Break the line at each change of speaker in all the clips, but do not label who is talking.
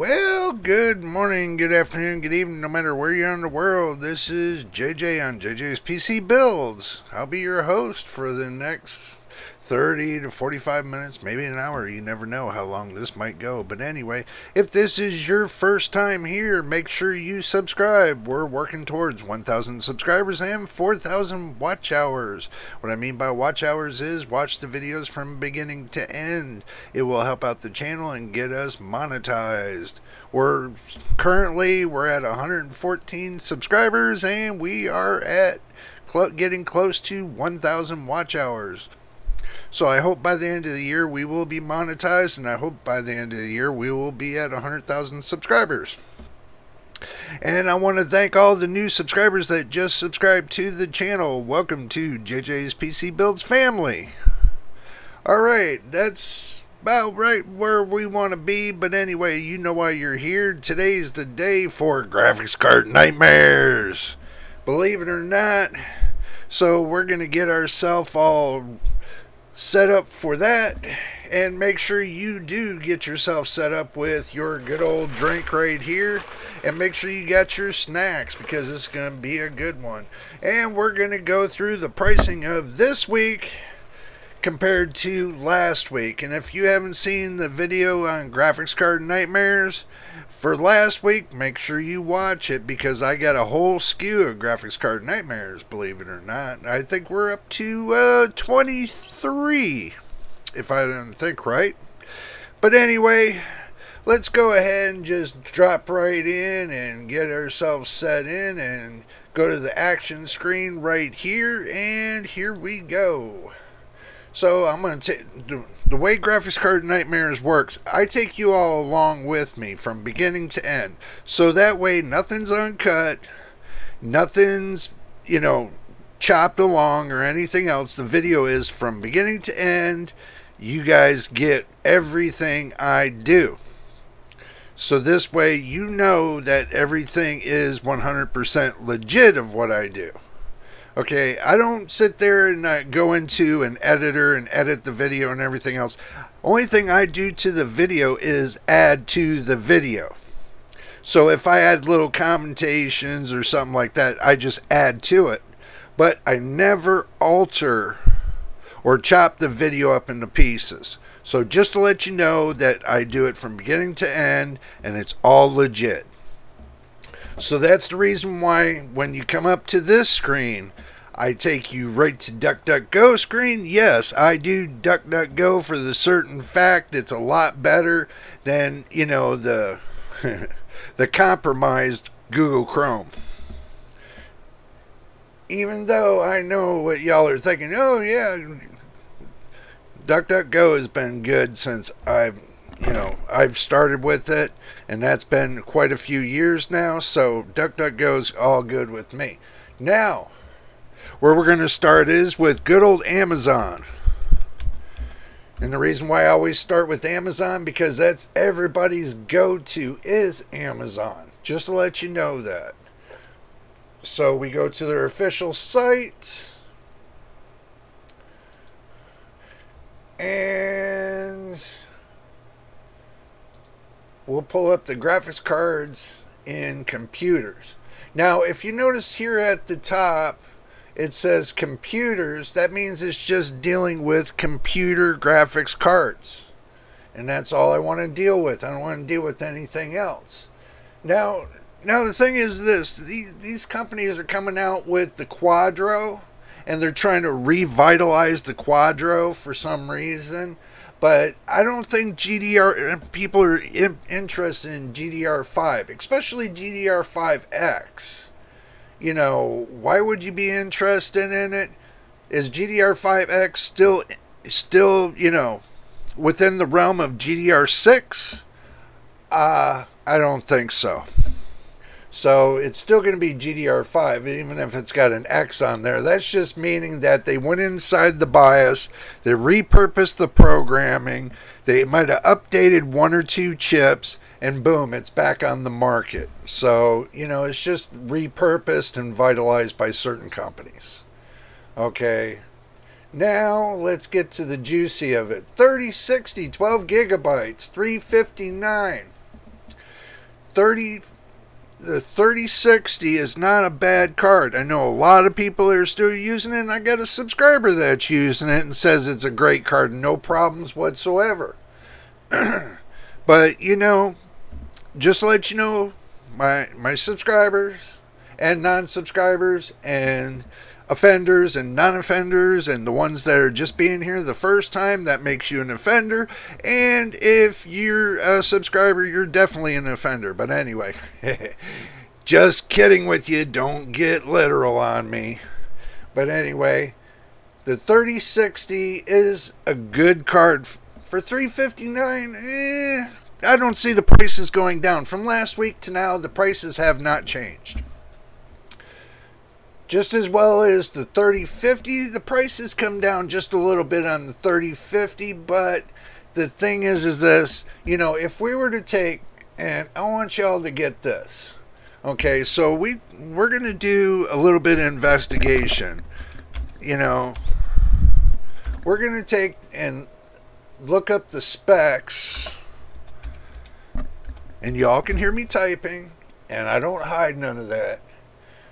Well, good morning, good afternoon, good evening, no matter where you are in the world. This is JJ on JJ's PC Builds. I'll be your host for the next 30 to 45 minutes, maybe an hour. You never know how long this might go. But anyway, if this is your first time here, make sure you subscribe. We're working towards 1,000 subscribers and 4,000 watch hours. What I mean by watch hours is watch the videos from beginning to end. It will help out the channel and get us monetized. We're at 114 subscribers and we are at getting close to 1,000 watch hours. So I hope by the end of the year we will be monetized, and I hope by the end of the year we will be at 100,000 subscribers. And I want to thank all the new subscribers that just subscribed to the channel. Welcome to JJ's PC Builds family. Alright, that's about right where we want to be, but anyway, you know why you're here. Today's the day for graphics card nightmares. Believe it or not. So we're going to get ourselves all set up for that, and make sure you do get yourself set up with your good old drink right here, and make sure you got your snacks because it's going to be a good one. And we're going to go through the pricing of this week compared to last week. And if you haven't seen the video on graphics card nightmares for last week, make sure you watch it because I got a whole skew of graphics card nightmares, believe it or not. I think we're up to 23, if I didn't think right. But anyway, let's go ahead and just drop right in and get ourselves set in and go to the action screen right here, and here we go. So I'm going to take the way graphics card nightmares works. I take you all along with me from beginning to end, so that way nothing's uncut, nothing's chopped along or anything else. The video is from beginning to end. You guys get everything I do, so this way you know that everything is 100% legit of what I do. Okay, I don't sit there and go into an editor and edit the video and everything else. Only thing I do to the video is add to the video. So if I add little commentations or something like that, I just add to it. But I never alter or chop the video up into pieces. So just to let you know that I do it from beginning to end and it's all legit. So that's the reason why when you come up to this screen, I take you right to DuckDuckGo screen. Yes, I do DuckDuckGo for the certain fact it's a lot better than, the the compromised Google Chrome. Even though I know what y'all are thinking, oh yeah, DuckDuckGo has been good since I've started with it, and that's been quite a few years now, so DuckDuckGo's all good with me. Now, where we're going to start is with good old Amazon. And the reason why I always start with Amazon, because that's everybody's go-to is Amazon. Just to let you know that. So we go to their official site. And we'll pull up the graphics cards in computers. Now, if you notice here at the top, it says computers. That means it's just dealing with computer graphics cards. And that's all I want to deal with. I don't want to deal with anything else. Now the thing is this. These companies are coming out with the Quadro, and they're trying to revitalize the Quadro for some reason. But I don't think people are interested in GDR5, especially GDR5X. Why would you be interested in it? Is GDR5X still, within the realm of GDR6? I don't think so. So it's still going to be GDR5, even if it's got an X on there. That's just meaning that they went inside the BIOS, they repurposed the programming, they might have updated one or two chips, and boom, it's back on the market. So, it's just repurposed and vitalized by certain companies. Okay. Now, let's get to the juicy of it. 3060, 12 gigabytes, $359. 30 the 3060 is not a bad card. I know a lot of people are still using it, and I got a subscriber that's using it and says it's a great card, no problems whatsoever. But, you know, just to let you know, my subscribers and non-subscribers and offenders and non-offenders and the ones that are just being here the first time, that makes you an offender. And if you're a subscriber, you're definitely an offender. But anyway, just kidding with you. Don't get literal on me. But anyway, the 3060 is a good card. For $359, I don't see the prices going down. From last week to now, the prices have not changed. Just as well as the 3050, the prices come down just a little bit on the 3050, but the thing is this, you know, if we were to take, and I want y'all to get this, okay, so we're going to do a little bit of investigation, you know, we're going to take and look up the specs, and y'all can hear me typing, and I don't hide none of that,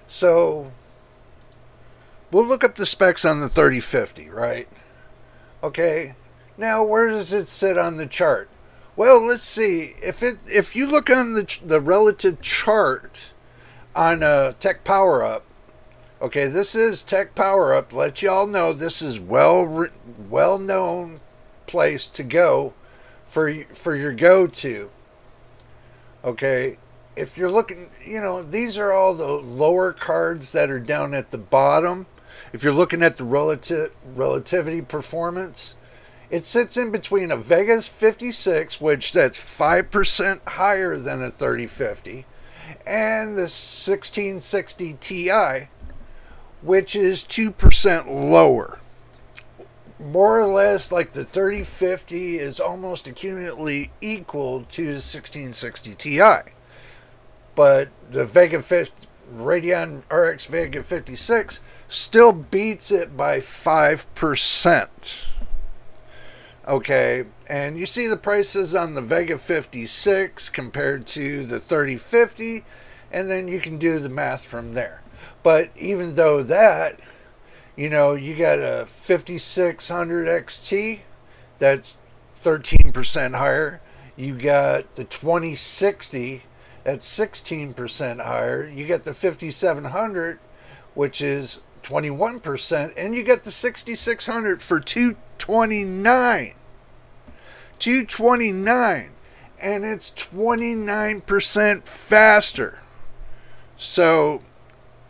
so we'll look up the specs on the 3050, right? Okay. Now, where does it sit on the chart? Well, let's see. If you look on the relative chart on Tech Power Up, okay, this is Tech Power Up. Let y'all know this is well-known place to go for your go-to. Okay. If you're looking, you know, these are all the lower cards that are down at the bottom. If you're looking at the relativity performance, it sits in between a Vegas 56, which that's 5% higher than a 3050, and the 1660 Ti, which is 2% lower. More or less, like the 3050 is almost accumulatively equal to the 1660 Ti. But the Radeon RX Vega 56 still beats it by 5%. Okay, and you see the prices on the Vega 56 compared to the 3050, and then you can do the math from there. But even though that, you know, you got a 5600 XT, that's 13% higher. You got the 2060, that's 16% higher. You get the 5700, which is 21%, and you get the 6600 for $229. $229, and it's 29% faster. So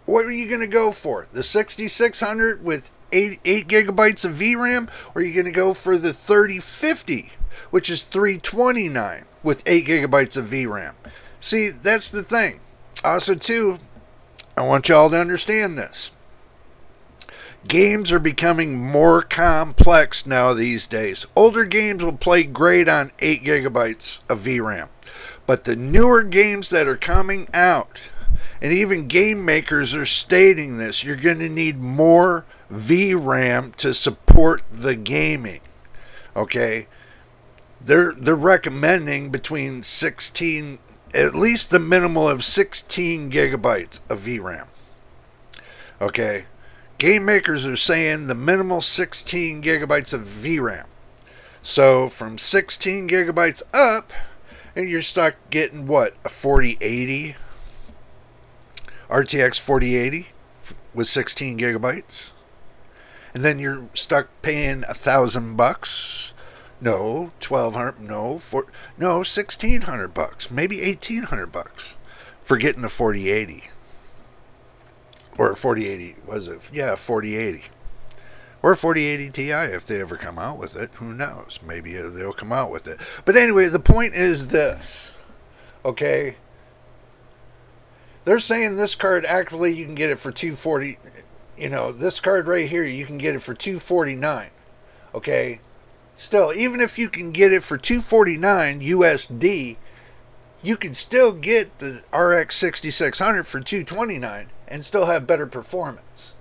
what are you going to go for? The 6600 with 8 gigabytes of VRAM, or are you going to go for the 3050, which is $329 with 8 gigabytes of VRAM? See, that's the thing. Also, too, I want y'all to understand this. Games are becoming more complex now these days. Older games will play great on 8 gigabytes of VRAM. But the newer games that are coming out, and even game makers are stating this, you're going to need more VRAM to support the gaming. Okay? They're recommending between 16, at least the minimal of 16 gigabytes of VRAM. Okay? Game makers are saying the minimal 16 gigabytes of VRAM. So from 16 gigabytes up, and you're stuck getting what? A 4080? RTX 4080 with 16 gigabytes? And then you're stuck paying $1,000? No, $1,200? No, no, $1,600? Maybe $1,800 for getting a 4080. Or a 4080, was it? Yeah, 4080. Or a 4080 Ti if they ever come out with it. Who knows? Maybe they'll come out with it. But anyway, the point is this. Okay? They're saying this card, actually, you can get it for $240. You know, this card right here, you can get it for $249. Okay? Still, even if you can get it for $249 USD, you can still get the RX 6600 for $229 and still have better performance.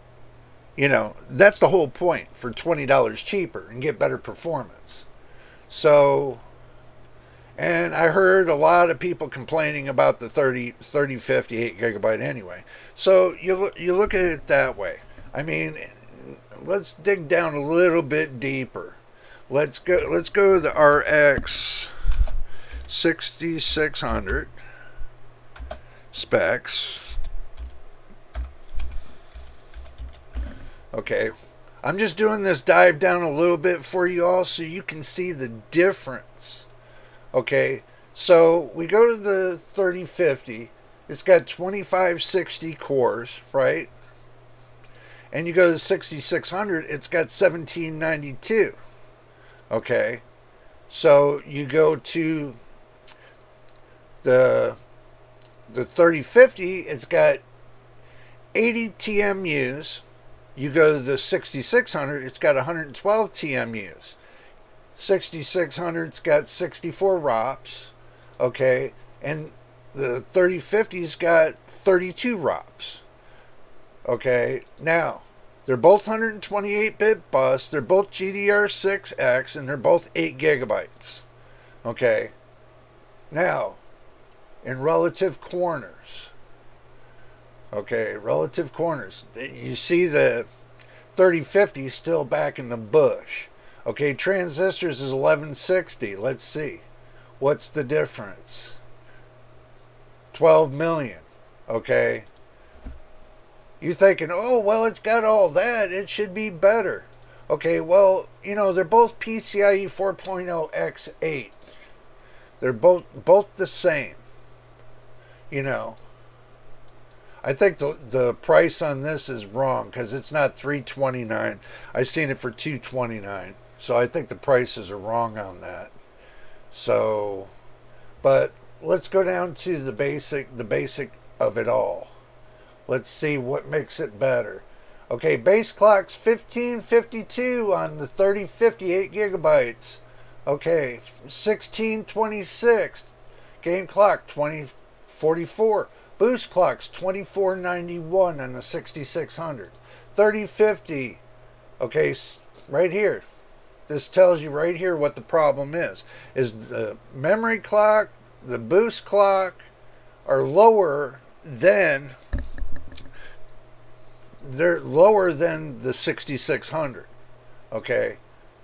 You know, that's the whole point, for $20 cheaper and get better performance. So, And I heard a lot of people complaining about the 3058 gigabyte anyway. So you look at it that way. I mean, let's dig down a little bit deeper. Let's go to the RX 6600 specs. Okay, I'm just doing this dive down a little bit for you all so you can see the difference. Okay, so we go to the 3050. It's got 2560 cores, right? And you go to the 6600, it's got 1792. Okay, so you go to the 3050, it's got 80 TMUs. You go to the 6600, it's got 112 TMUs. 6600's got 64 ROPS, okay, and the 3050's got 32 ROPS, okay. Now, they're both 128-bit bus, they're both GDR6X, and they're both 8 gigabytes, okay. Now, in relative corners, okay, relative corners, you see the 3050 still back in the bush. Okay, transistors is 1160. Let's see. What's the difference? 12 million. Okay. You thinking, oh, well, it's got all that. It should be better. Okay, well, you know, they're both PCIe 4.0 X8. They're both the same. You know. I think the price on this is wrong because it's not $329. I seen it for $229. So I think the prices are wrong on that. So, but let's go down to the basic of it all. Let's see what makes it better. Okay, base clock's 1552 on the 3058 gigabytes. Okay, 1626. Game clock 2044. Boost clock's 2491 on the 6600. 3050. Okay, right here. This tells you right here what the problem is the memory clock, the boost clock are lower than the 6600. Okay,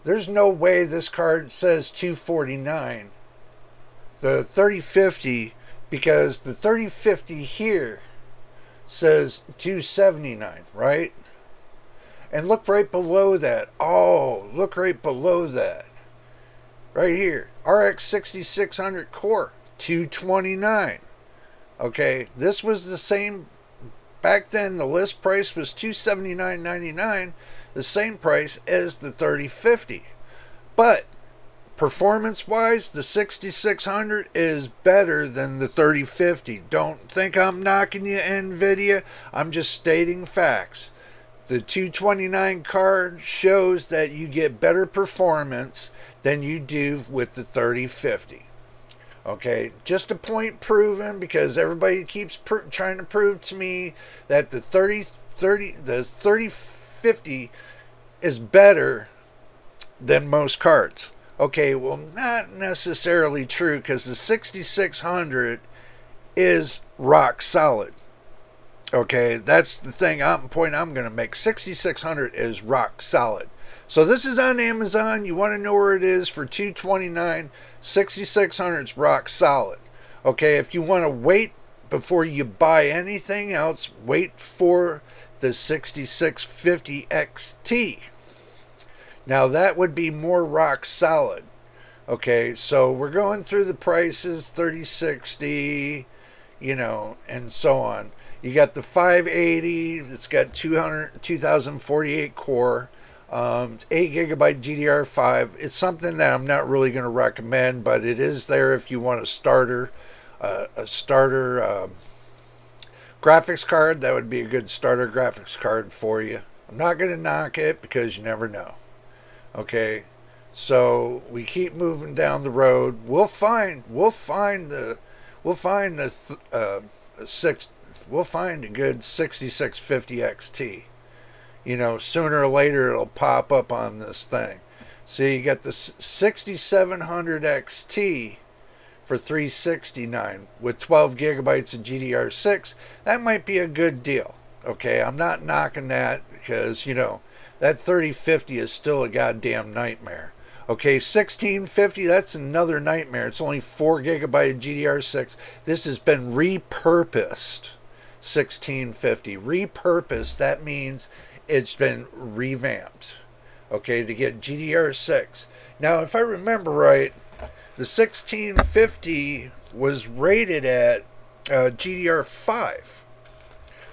there's no way this card says 249. The 3050, because the 3050 here says 279, right? And look right below that. Oh, look right below that. Right here. RX 6600 core, 229. Okay, this was the same. Back then, the list price was $279.99, the same price as the 3050. But performance-wise, the 6600 is better than the 3050. Don't think I'm knocking you, nvidia. I'm just stating facts. The 229 card shows that you get better performance than you do with the 3050. Okay, just a point proven, because everybody keeps trying to prove to me that the 3050 is better than most cards. Okay, well, not necessarily true, because the 6600 is rock solid. Okay, that's the point I'm going to make. 6600 is rock solid. So this is on Amazon. You want to know where it is for $229. 6600 is rock solid. Okay, if you want to wait before you buy anything else, wait for the 6650 XT. Now that would be more rock solid. Okay, so we're going through the prices, 3060, you know, and so on. You got the 580, it's got 2048 core, 8 gigabyte GDR5. It's something that I'm not really going to recommend, but it is there if you want a starter graphics card. That would be a good starter graphics card for you. I'm not going to knock it because you never know. Okay, so we keep moving down the road. We'll find a good 6650 XT. You know, sooner or later it'll pop up on this thing. See, you got the 6700 XT, for $369 with 12 gigabytes of GDR6. That might be a good deal. Okay, I'm not knocking that because, you know, that 3050 is still a goddamn nightmare. Okay, 1650, that's another nightmare. It's only 4 gigabyte of GDR6. This has been repurposed. 1650. Repurposed, that means it's been revamped. Okay, to get GDR6. Now, if I remember right, the 1650 was rated at GDR5. I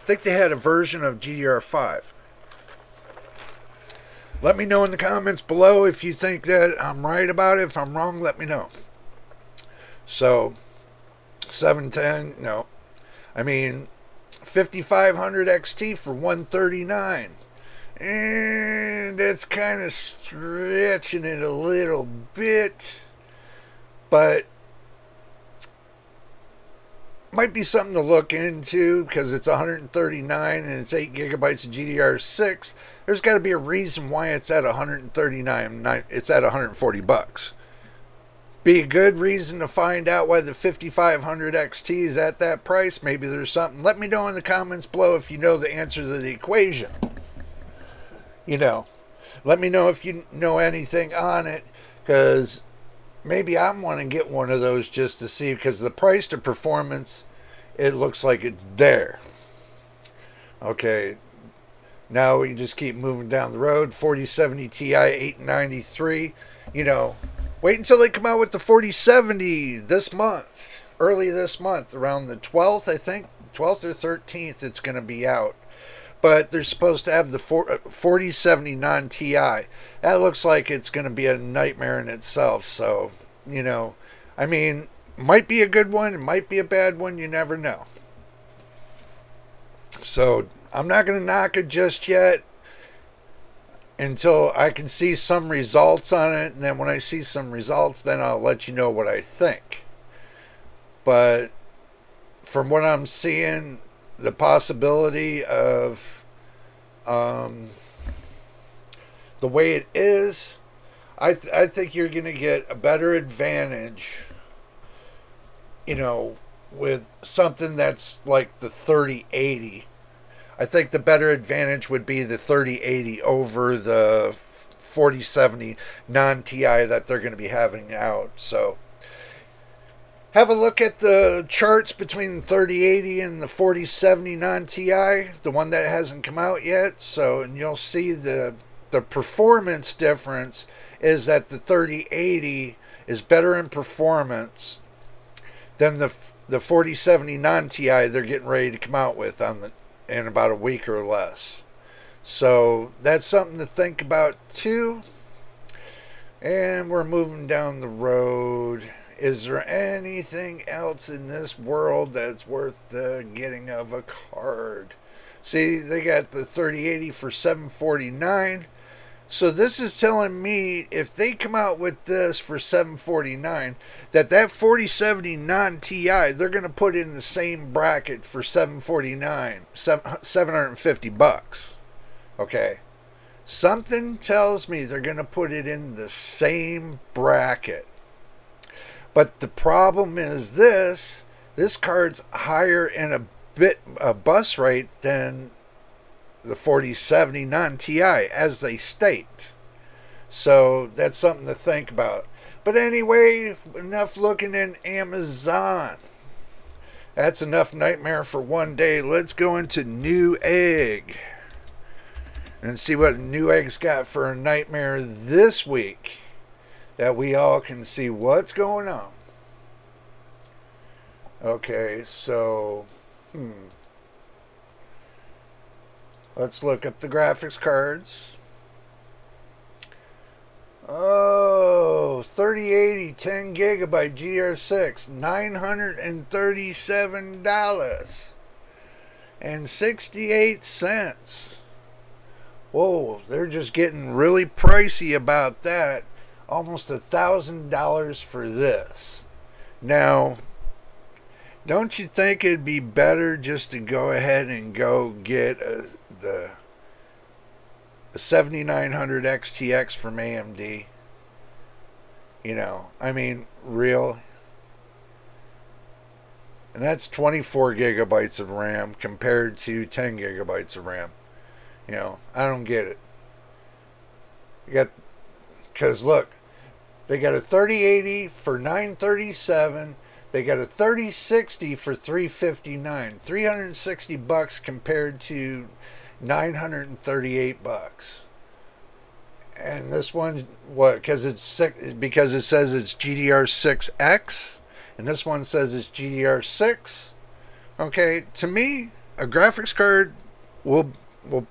think they had a version of GDR5. Let me know in the comments below if you think that I'm right about it. If I'm wrong, let me know. So, 710, no. I mean, 5500 XT for $139. And that's kind of stretching it a little bit. But might be something to look into because it's 139 and it's 8 gigabytes of GDR6. There's got to be a reason why it's at 139. It's at 140 bucks. Be a good reason to find out why the 5500 XT is at that price. Maybe there's something. Let me know in the comments below if you know the answer to the equation. You know, let me know if you know anything on it, because maybe I want to get one of those just to see, because the price to performance, it looks like it's there. Okay, now we just keep moving down the road. 4070 Ti 893. You know, wait until they come out with the 4070 this month, early this month, around the 12th, I think, 12th or 13th, it's going to be out. But they're supposed to have the 4070 non-Ti. That looks like it's going to be a nightmare in itself. So, you know, I mean, might be a good one. It might be a bad one. You never know. So, I'm not going to knock it just yet until I can see some results on it. And then when I see some results, then I'll let you know what I think. But from what I'm seeing, the possibility of the way it is, I think you're going to get a better advantage, you know, with something that's like the 3080. I think the better advantage would be the 3080 over the 4070 non-Ti that they're going to be having out. So have a look at the charts between the 3080 and the 4070 non-Ti, the one that hasn't come out yet. So, and you'll see the performance difference is that the 3080 is better in performance than the 4070 non-Ti they're getting ready to come out with in about a week or less. So that's something to think about too. And we're moving down the road. Is there anything else in this world that's worth the getting of a card? See, they got the 3080 for $749. So this is telling me if they come out with this for $749, that 4070 non-Ti, they're going to put in the same bracket for $749, $750. Okay. Something tells me they're going to put it in the same bracket. But the problem is this card's higher in a bus rate than the 4070 non-Ti, as they state. So that's something to think about. But anyway, enough looking in Amazon. That's enough nightmare for one day. Let's go into Newegg and see what Newegg's got for a nightmare this week, that we all can see what's going on. Okay, so let's look up the graphics cards. Oh, 3080 10 gigabyte GDR6, $937.68. Whoa, they're just getting really pricey about that. Almost $1,000 for this. Now, don't you think it'd be better just to go ahead and go get the 7900 XTX from AMD? You know, I mean, real. And that's 24 gigabytes of RAM compared to 10 gigabytes of RAM. You know, I don't get it. You got, because look, they got a 3080 for $937. They got a 3060 for $359. $360 compared to $938. And this one, what? Because because it says it's GDR6X, and this one says it's GDR6. Okay, to me, a graphics card will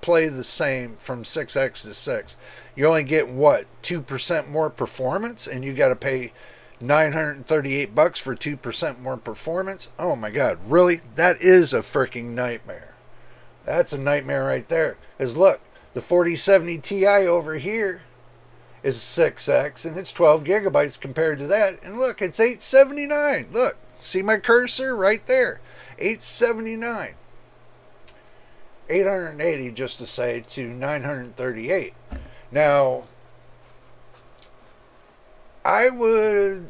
play the same from 6X to 6. You only get what, 2% more performance, and you got to pay $938 for 2% more performance. Oh my God, really? That is a freaking nightmare. That's a nightmare right there. Because look, the 4070 Ti over here is 6X, and it's 12 gigabytes compared to that. And look, it's $879. Look, see my cursor right there? $879. $880 just to say to $938. Now, I would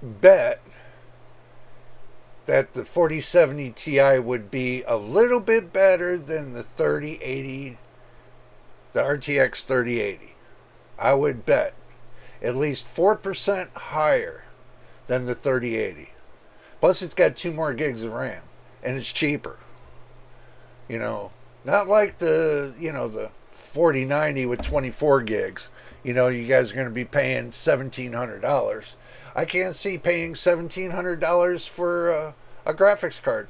bet that the 4070 Ti would be a little bit better than the 3080, the RTX 3080. I would bet at least 4% higher than the 3080. Plus, it's got 2 more gigs of RAM, and it's cheaper. You know, not like the 4090 with 24 gigs. You know, you guys are going to be paying $1,700. I can't see paying $1,700 for a graphics card.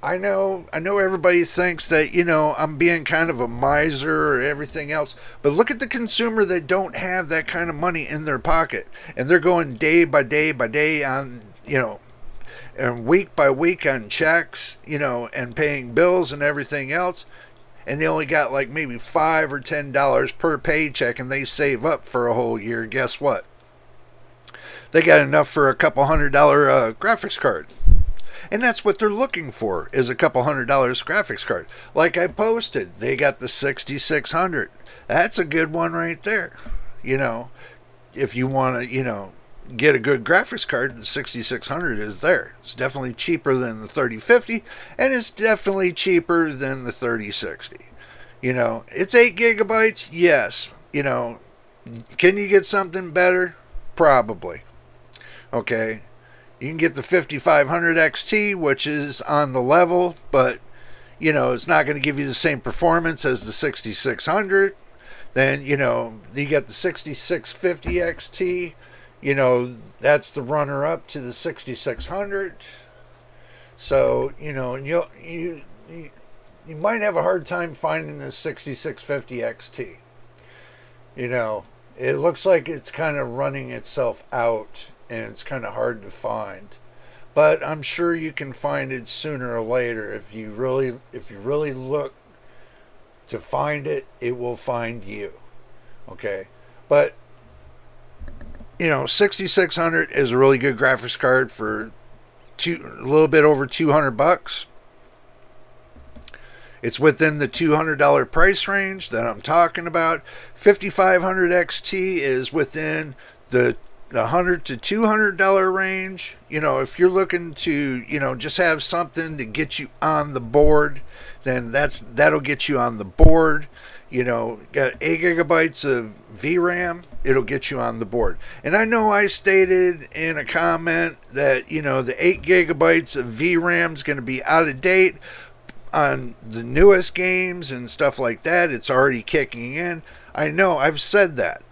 I know everybody thinks that, you know, I'm being kind of a miser or everything else, but look at the consumer that don't have that kind of money in their pocket, and they're going day by day by day on, you know, and week by week on checks, you know, and paying bills and everything else, and they only got like maybe $5 or $10 per paycheck, and they save up for a whole year. Guess what? They got enough for a couple $100 graphics card. And that's what they're looking for, is a couple $100 graphics card. Like I posted, they got the 6600. That's a good one right there. You know, if you want to, you know, get a good graphics card, the 6600 is there. It's definitely cheaper than the 3050, and it's definitely cheaper than the 3060. You know, it's 8 gigabytes, yes. You know, can you get something better? Probably. Okay. You can get the 5500 XT, which is on the level, but, you know, it's not going to give you the same performance as the 6600. Then, you know, you got the 6650 XT. You know, that's the runner-up to the 6600. So, you know, you might have a hard time finding the 6650 XT. You know, it looks like it's kind of running itself out, and it's kind of hard to find. But I'm sure you can find it sooner or later. If you really look to find it, it will find you. Okay? But you know, 6600 is a really good graphics card for a little bit over $200. It's within the $200 price range that I'm talking about. 5500 XT is within the $100 to $200 range. You know, if you're looking to, you know, just have something to get you on the board, then that'll get you on the board. You know, got 8 gigabytes of VRAM, it'll get you on the board. And I know I stated in a comment that, you know, the 8 gigabytes of VRAM is going to be out of date on the newest games and stuff like that. It's already kicking in. I know, I've said that,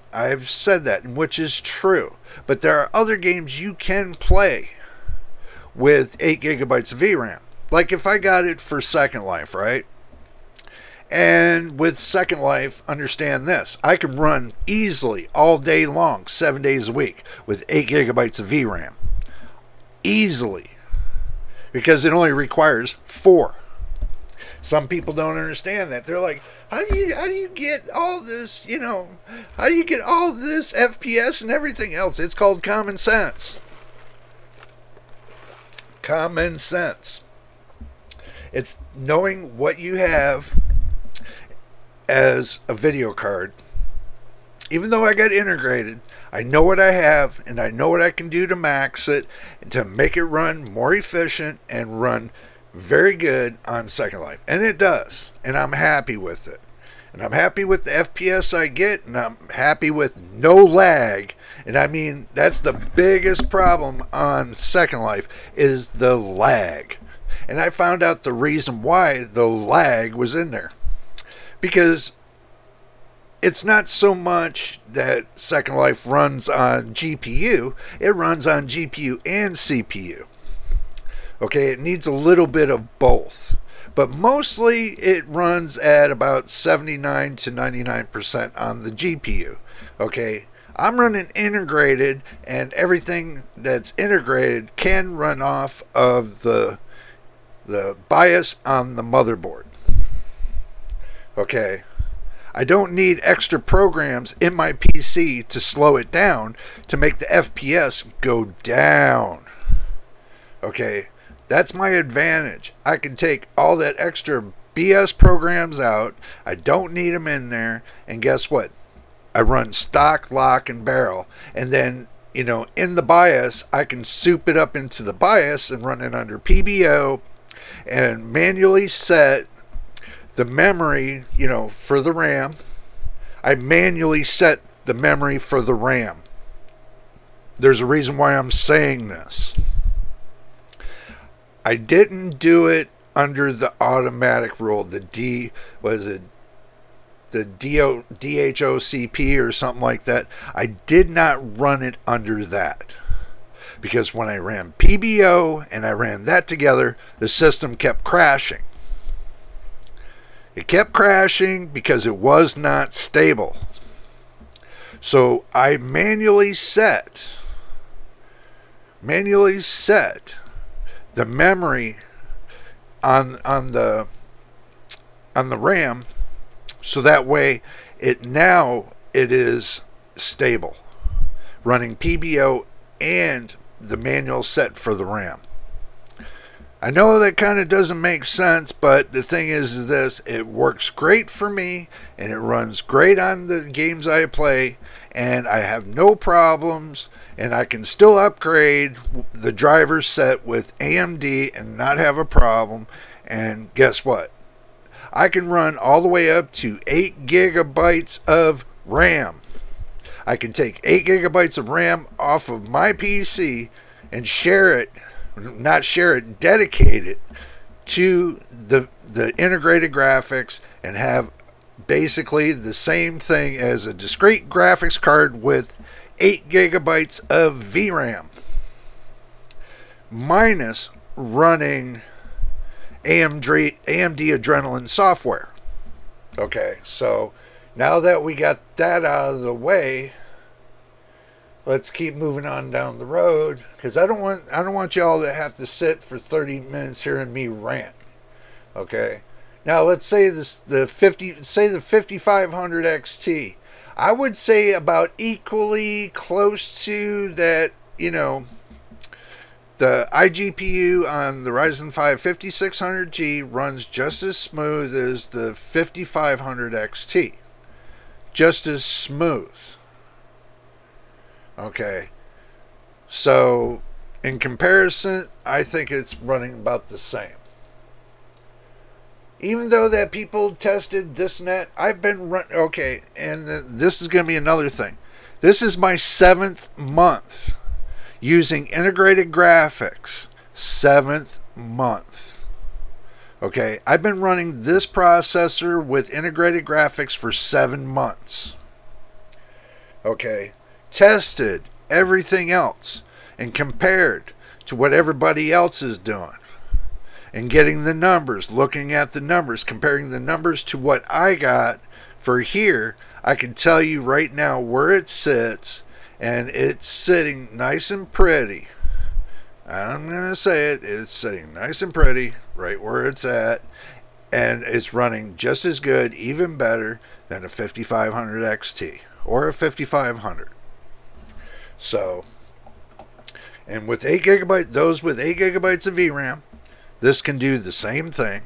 which is true. But there are other games you can play with 8 gigabytes of VRAM. Like if I got it for Second Life, right? And with Second Life, understand this. I can run easily all day long, 7 days a week, with 8 gigabytes of VRAM. Easily. Because it only requires 4. Some people don't understand that. They're like, how do you get all this, you know, how do you get all this FPS and everything else? It's called common sense. Common sense. It's knowing what you have as a video card even though I got integrated, I know what I have and I know what I can do to max it to make it run more efficient and run very good on Second Life. And it does. And I'm happy with it. And I'm happy with the FPS I get, and I'm happy with no lag. And I mean, that's the biggest problem on Second Life is the lag. And I found out the reason why the lag was in there. Because it's not so much that Second Life runs on GPU, it runs on GPU and CPU. Okay, it needs a little bit of both. But mostly it runs at about 79 to 99% on the GPU. Okay, I'm running integrated, and everything that's integrated can run off of the BIOS on the motherboard. Okay, I don't need extra programs in my PC to slow it down to make the FPS go down. Okay, that's my advantage. I can take all that extra BS programs out. I don't need them in there. And guess what? I run stock, lock, and barrel. And then, you know, in the BIOS, I can soup it up into the BIOS and run it under PBO and manually set the memory, you know, for the RAM. I manually set the memory for the RAM. There's a reason why I'm saying this. I didn't do it under the automatic rule, the DHOCP or something like that. I did not run it under that. Because when I ran PBO and I ran that together, the system kept crashing. It kept crashing because it was not stable. So I manually set the memory on the RAM, so that way it is stable, running PBO and the manual set for the RAM. I know that kind of doesn't make sense, but the thing is this: it works great for me and it runs great on the games I play, and I have no problems, and I can still upgrade the driver set with AMD and not have a problem. And guess what? I can run all the way up to 8 gigabytes of RAM. I can take 8 gigabytes of RAM off of my PC and dedicate it to the integrated graphics and have basically the same thing as a discrete graphics card with 8 gigabytes of VRAM minus running AMD Adrenalin software. Okay, so now that we got that out of the way, let's keep moving on down the road, because I don't want y'all to have to sit for 30 minutes hearing me rant. Okay, now let's say the 5500 XT. I would say about equally close to that. You know, the iGPU on the Ryzen 5 5600G runs just as smooth as the 5500 XT. Just as smooth. Okay. So, in comparison, I think it's running about the same. Even though that people tested this and that, I've been running. Okay, and this is going to be another thing. This is my 7th month using integrated graphics. 7th month. Okay, I've been running this processor with integrated graphics for 7 months. Okay, tested everything else and compared to what everybody else is doing. And getting the numbers, looking at the numbers, comparing the numbers to what I got for here, I can tell you right now where it sits, and it's sitting nice and pretty. I'm going to say it, it's sitting nice and pretty right where it's at, and it's running just as good, even better than a 5500 XT or a 5500. So, and with 8 gigabytes, those with 8 gigabytes of VRAM, this can do the same thing.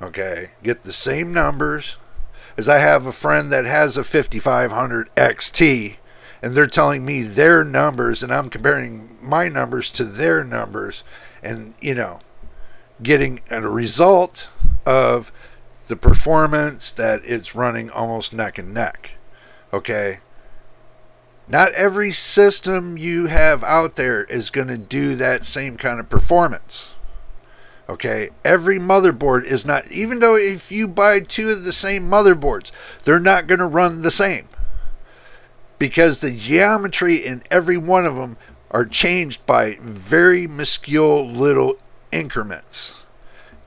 Okay, get the same numbers, is I have a friend that has a 5500 XT, and they're telling me their numbers, and I'm comparing my numbers to their numbers, and getting a result of the performance that it's running almost neck and neck. Okay, not every system you have out there is going to do that same kind of performance. Okay, every motherboard is not, even though if you buy two of the same motherboards, they're not going to run the same, because the geometry in every one of them are changed by very minuscule little increments.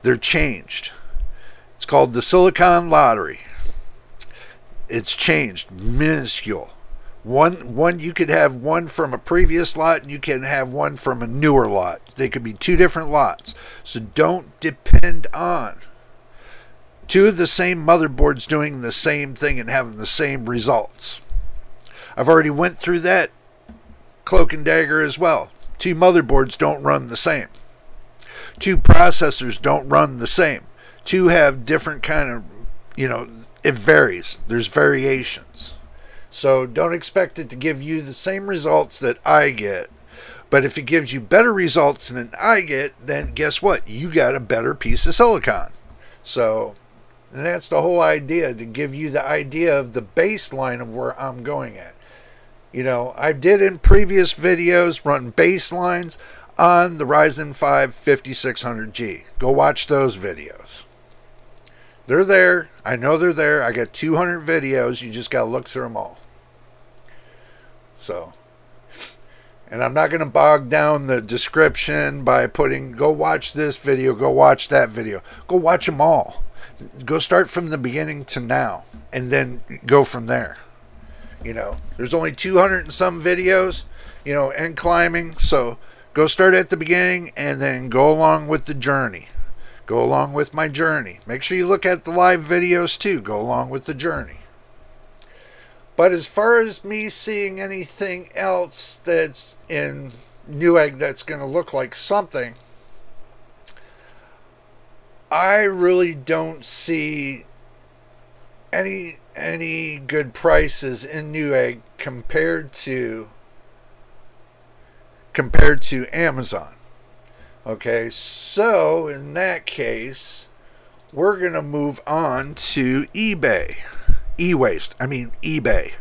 They're changed. It's called the silicon lottery. It's changed, minuscule. One you could have one from a previous lot, and you can have one from a newer lot. They could be two different lots. So don't depend on two of the same motherboards doing the same thing and having the same results. I've already went through that cloak and dagger as well. Two motherboards don't run the same. Two processors don't run the same. Two have different kind of, it varies. There's variations. So don't expect it to give you the same results that I get. But if it gives you better results than I get, then guess what? You got a better piece of silicon. So that's the whole idea, to give you the idea of the baseline of where I'm going at. I did in previous videos run baselines on the Ryzen 5 5600G. Go watch those videos. They're there. I know they're there. I got 200 videos. You just got to look through them all. So, and I'm not going to bog down the description by putting, go watch this video, go watch that video. Go watch them all. Go start from the beginning to now, and then go from there. There's only 200 and some videos, and climbing. So go start at the beginning and then go along with the journey. Go along with my journey. Make sure you look at the live videos too. Go along with the journey. But as far as me seeing anything else that's in Newegg that's going to look like something, I really don't see any good prices in Newegg compared to Amazon. Okay, so in that case, we're going to move on to eBay. eBay.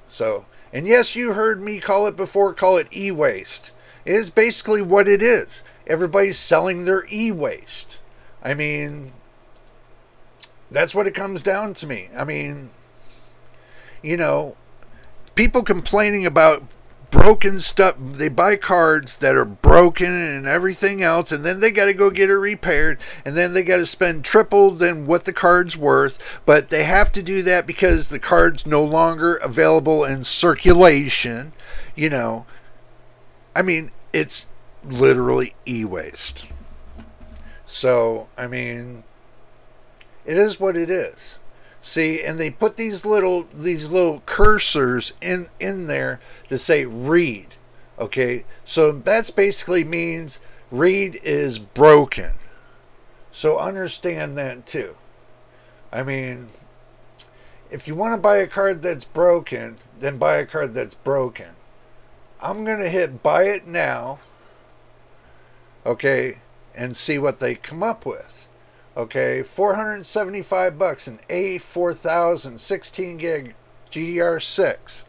So, and yes, you heard me call it before, call it e-waste. It is basically what it is. Everybody's selling their e-waste. That's what it comes down to me. People complaining about broken stuff. They buy cards that are broken and everything else, and then they got to go get it repaired, and then they got to spend triple than what the card's worth. But they have to do that because the card's no longer available in circulation. It's literally e-waste. So, it is what it is. See, and they put these little cursors in there to say read. Okay, so that's basically means read is broken. So understand that too. If you want to buy a card that's broken, then buy a card that's broken. I'm going to hit buy it now. Okay, and see what they come up with. Okay, $475, an A4000 16 gig GDR6.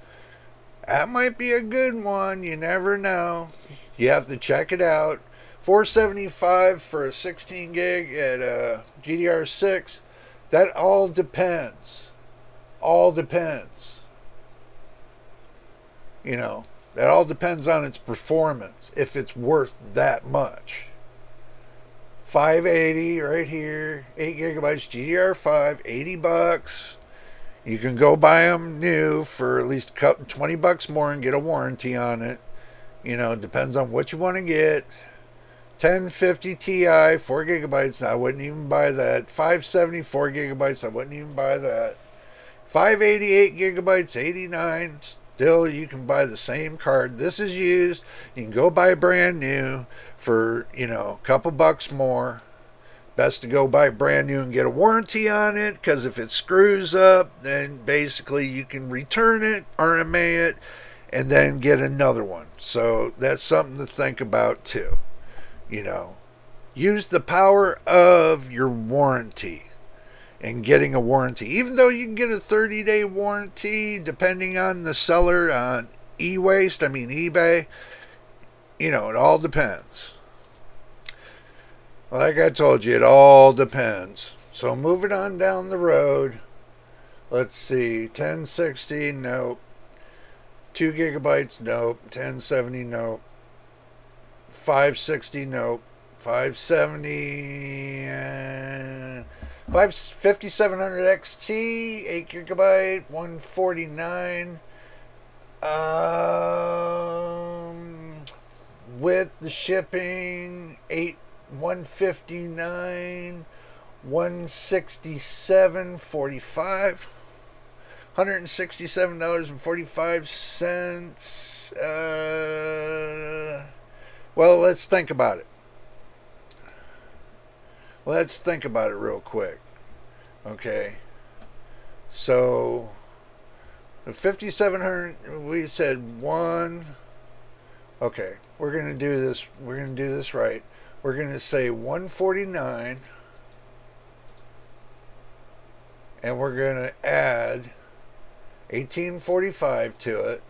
That might be a good one. You never know. You have to check it out. $475 for a 16 gig at GDR6. That all depends. All depends. That all depends on its performance, if it's worth that much. 580 right here, 8 gigabytes GDR5, $80. You can go buy them new for at least $20 more and get a warranty on it. Depends on what you want to get. 1050 Ti, 4 gigabytes, I wouldn't even buy that. 570, 4 gigabytes, I wouldn't even buy that. 588 gigabytes, 89. Still, you can buy the same card. This is used. You can go buy brand new for, a couple bucks more. best to go buy brand new and get a warranty on it, because if it screws up, then basically you can return it, RMA it, and then get another one. So that's something to think about too. You know, use the power of your warranty and getting a warranty. Even though you can get a 30-day warranty, depending on the seller on eBay, you know, it all depends. Like I told you, it all depends. So moving on down the road, let's see, 1060, nope. 2 gigabytes, nope. 1070, nope. 560, nope. 570, 5700 XT, 8 gigabyte, 149. With the shipping, 159, 167.45. $167.45. Well, let's think about it. Let's think about it real quick. Okay. So, the 5700, we said one. Okay, we're going to do this. We're going to do this right. We're going to say 149. And we're going to add 1845 to it.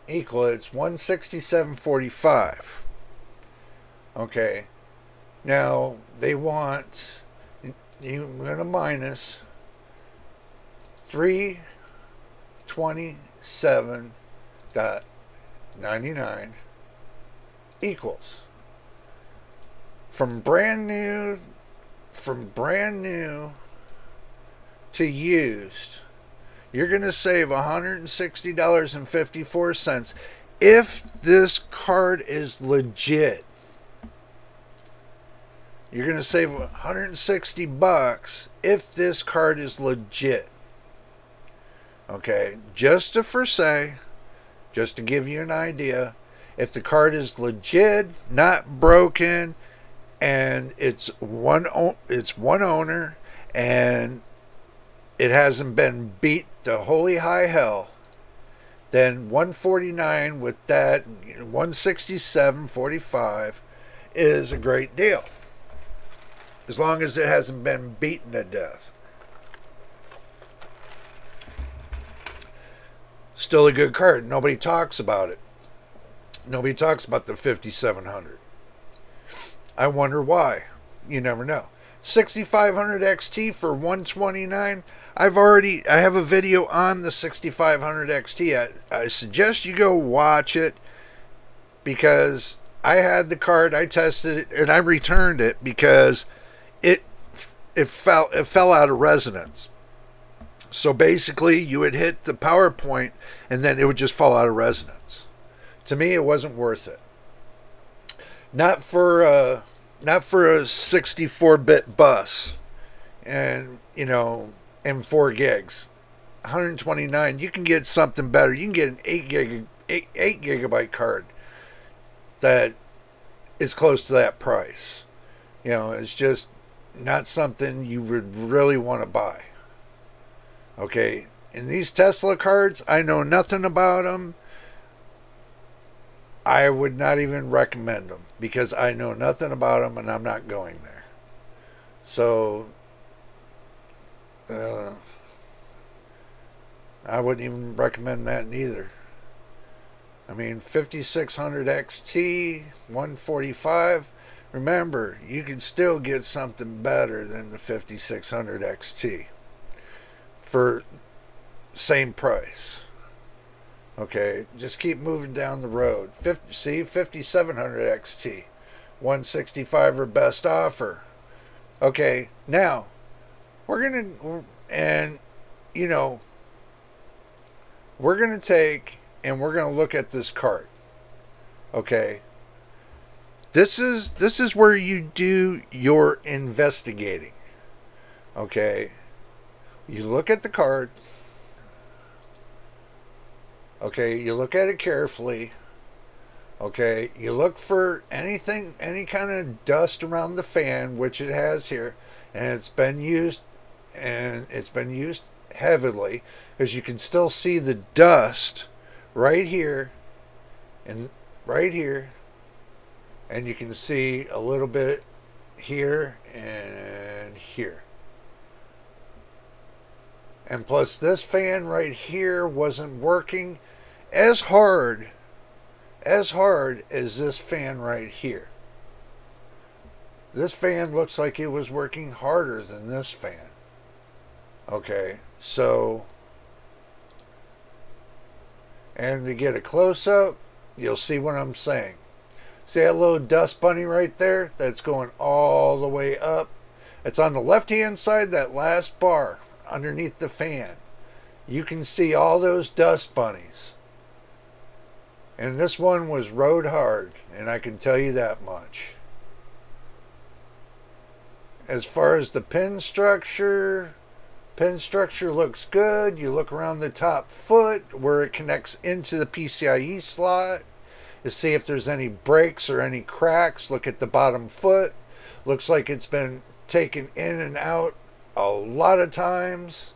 Equal, it's 167.45. Okay. Now they want, I'm going to minus 327.99 equals from brand new to used, you're going to save $160.54 if this card is legit. You're going to save $160 if this card is legit. Okay, just to give you an idea, if the card is legit, not broken, and it's one owner, and it hasn't been beat to holy high hell, then 149 with that 167.45 is a great deal, as long as it hasn't been beaten to death. Still a good card. Nobody talks about it. Nobody talks about the 5700. I wonder why. You never know. 6500 XT for 129. I have a video on the 6500 XT. I suggest you go watch it, because I had the card, I tested it, and I returned it because it fell out of resonance. So basically, you would hit the power point, and then it would just fall out of resonance. To me, it wasn't worth it. Not for a 64-bit bus, and and 4 gigs. 129. You can get something better. You can get an 8 gigabyte card that is close to that price. It's just not something you would really want to buy. Okay, and these Tesla cards, I know nothing about them. I would not even recommend them, because I know nothing about them and I'm not going there. So, I wouldn't even recommend that neither. I mean, 5600 XT, 145. Remember, you can still get something better than the 5600 XT for same price. Okay, just keep moving down the road. 5700 XT, 165 or best offer. Okay, now we're gonna take and we're gonna look at this card. Okay, this is where you do your investigating. Okay, you look at the card. Okay, you look at it carefully. Okay, you look for anything, any kind of dust around the fan, which it has here, and it's been used heavily, because you can still see the dust right here and right here, and you can see a little bit here and here. And plus, this fan right here wasn't working as hard as this fan right here. This fan looks like it was working harder than this fan. Okay, so, and to get a close-up, you'll see what I'm saying. See that little dust bunny right there? That's going all the way up. It's on the left-hand side, that last bar underneath the fan. You can see all those dust bunnies. And this one was rode hard, and I can tell you that much. As far as the pin structure looks good. You look around the top foot where it connects into the PCIe slot to see if there's any breaks or any cracks. Look at the bottom foot. Looks like it's been taken in and out a lot of times.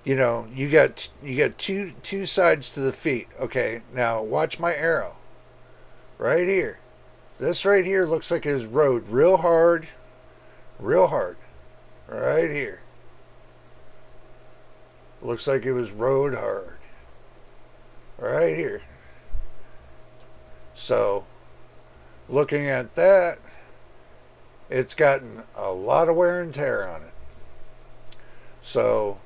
You know, you got two sides to the feet. Okay, now watch my arrow. Right here. This right here looks like it was rode real hard. Real hard. Right here. Looks like it was rode hard. Right here. So, looking at that, it's gotten a lot of wear and tear on it. So,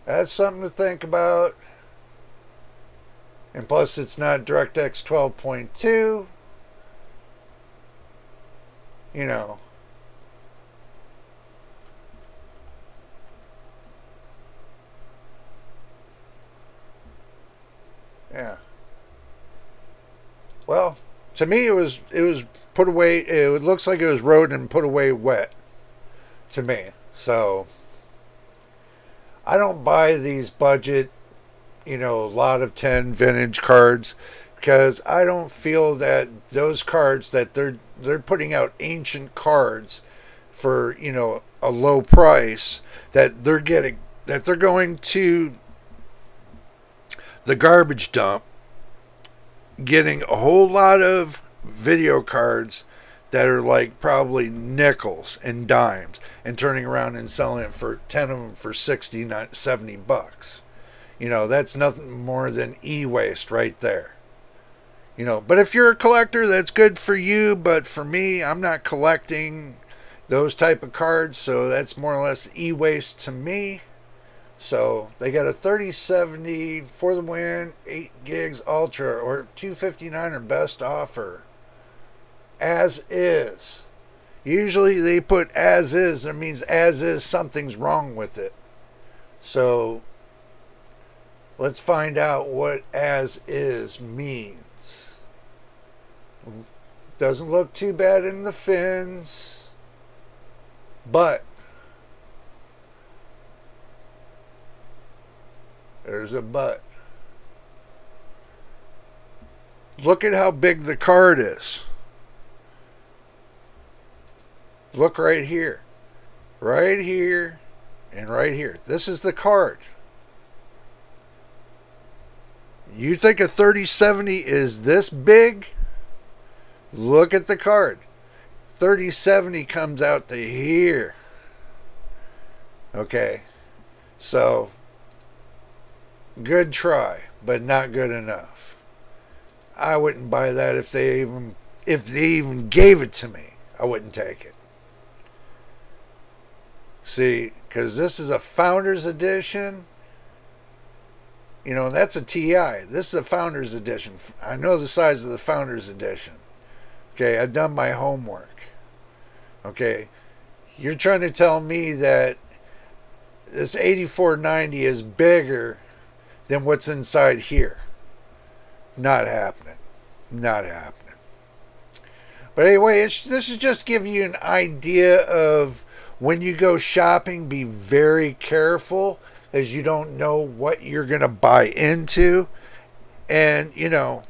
that's something to think about. And plus, it's not DirectX 12.2. You know. Yeah. Well, to me, it was put away. It looks like it was rode and put away wet. To me, so I don't buy these budget, lot of 10 vintage cards, because I don't feel that those cards that they're putting out ancient cards for a low price, that they're going to the garbage dump, getting a whole lot of video cards that are like probably nickels and dimes, and turning around and selling it for 10 of them for 60, 70 bucks. That's nothing more than e-waste right there. But if you're a collector, that's good for you. But for me, I'm not collecting those type of cards, so that's more or less e-waste to me. So they got a 3070 for the win, 8 gigs ultra, or 259 or best offer. As is. Usually they put as is. That means as is, something's wrong with it. So let's find out what as is means. Doesn't look too bad in the fins, but there's a but. Look at how big the card is. Look right here. Right here and right here. This is the card. You think a 3070 is this big? Look at the card. 3070 comes out to here. Okay. So, good try, but not good enough. I wouldn't buy that if they even gave it to me. I wouldn't take it. See, because this is a Founders Edition. That's a TI. This is a Founders Edition. I know the size of the Founders Edition. Okay, I've done my homework. Okay, you're trying to tell me that this 8490 is bigger than what's inside here. Not happening. Not happening. But anyway, this is just giving you an idea of when you go shopping, be very careful, as you don't know what you're going to buy into. And, you know,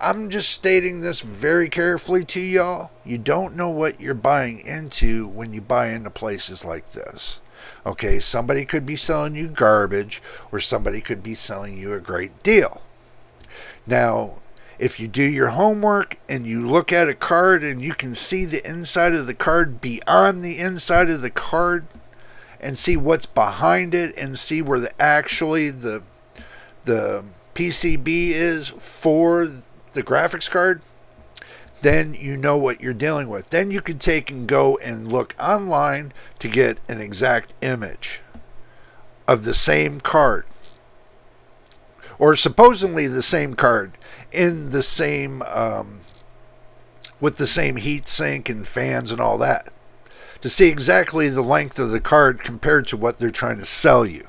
I'm just stating this very carefully to y'all. You don't know what you're buying into when you buy into places like this. Okay, somebody could be selling you garbage, or somebody could be selling you a great deal. Now, if you do your homework and you look at a card and you can see the inside of the card beyond the inside of the card and see what's behind it and see where the PCB is for the graphics card, then you know what you're dealing with. Then you can take and go and look online to get an exact image of the same card, or supposedly the same card, in the same with the same heat sink and fans and all that, to see exactly the length of the card compared to what they're trying to sell you.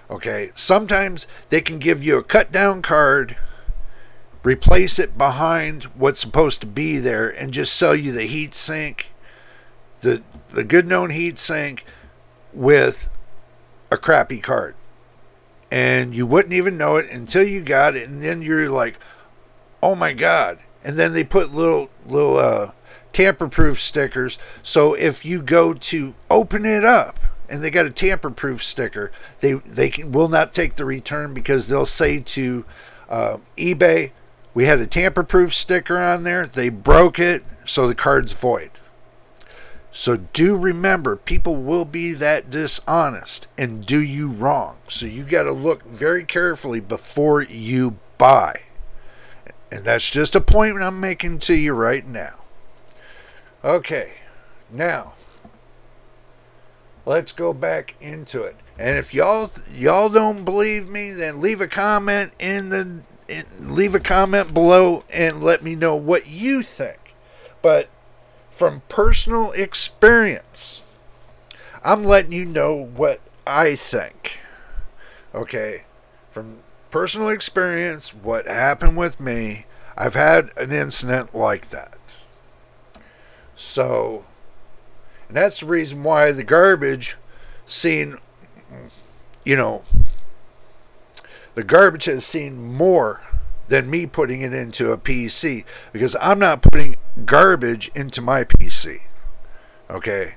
Okay, sometimes they can give you a cut down card, replace it behind what's supposed to be there, and just sell you the heat sink, the good known heat sink, with a crappy card. And you wouldn't even know it until you got it, and then you're like, oh my god. And then they put little tamper-proof stickers, so if you go to open it up and they got a tamper-proof sticker, they will not take the return, because they'll say to eBay, we had a tamper-proof sticker on there, they broke it, so the card's void. So do remember, people will be that dishonest and do you wrong. So you got to look very carefully before you buy. And that's just a point I'm making to you right now. Okay, now let's go back into it. And if y'all don't believe me, then leave a comment leave a comment below and let me know what you think. But from personal experience, I'm letting you know what I think. Okay, from personal experience, what happened with me, I've had an incident like that. So, and that's the reason why the garbage scene, you know, the garbage has seen more than me putting it into a PC, because I'm not putting garbage into my PC. Okay?